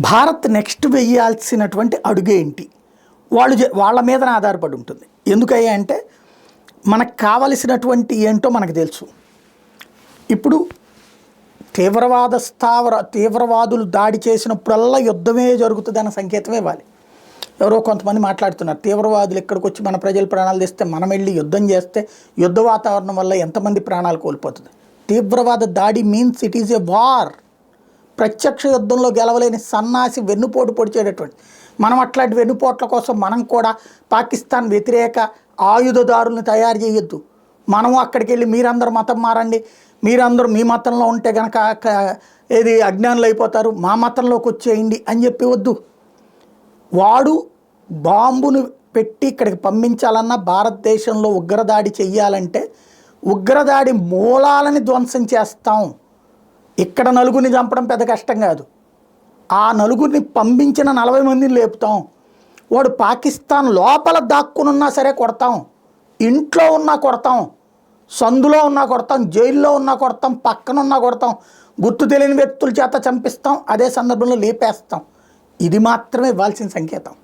Bharat next వెయ్యాల్సినటువంటి అడుగేంటి? వాళ్ళ మీదనే ఆధారపడి ఉంటుంది. ఎందుకయ్యా అంటే మనకు కావలసినటువంటి ఏంటో మనకు తెలుసు. ఇప్పుడు తీవ్రవాదులు దాడి చేసినప్పుడల్లా యుద్ధమే జరుగుతుంది అన్న సంకేతమే ఇవ్వాలి. ఎవరో కొంతమంది మాట్లాడుతున్నారు, తీవ్రవాదులు ఇక్కడికి వచ్చి మన ప్రజల ప్రాణాలు తెస్తే మనం వెళ్ళి యుద్ధం చేస్తే యుద్ధ వాతావరణం వల్ల ఎంతమంది ప్రాణాలు కోల్పోతుంది. తీవ్రవాద దాడి means it is a war. ప్రత్యక్ష యుద్ధంలో గెలవలేని సన్నాసి వెన్నుపోటు పొడిచేటటువంటి మనం అట్లాంటి వెన్నుపోట్ల కోసం మనం కూడా పాకిస్తాన్ వ్యతిరేక ఆయుధదారుల్ని తయారు చేయొద్దు. మనము అక్కడికి వెళ్ళి మీరందరూ మతం మారండి, మీరందరూ మీ మతంలో ఉంటే కనుక ఏది అజ్ఞానులు అయిపోతారు, మా మతంలోకి వచ్చేయండి అని చెప్పి వద్దు. వాడు బాంబును పెట్టి ఇక్కడికి పంపించాలన్నా, భారతదేశంలో ఉగ్రదాడి చెయ్యాలంటే ఉగ్రదాడి మూలాలని ధ్వంసం చేస్తాం. ఇక్కడ నలుగురిని చంపడం పెద్ద కష్టం కాదు, ఆ నలుగురిని పంపించిన 40 మందిని లేపుతాం. వాడు పాకిస్తాన్ లోపల దాక్కునున్నా సరే కొడతాం, ఇంట్లో ఉన్నా కొడతాం, సందులో ఉన్నా కొడతాం, జైల్లో ఉన్నా కొడతాం, పక్కనున్నా కొడతాం, గుర్తు తెలియని వ్యక్తుల చేత చంపిస్తాం, అదే సందర్భంలో లేపేస్తాం. ఇది మాత్రమే ఇవ్వాల్సిన సంకేతం.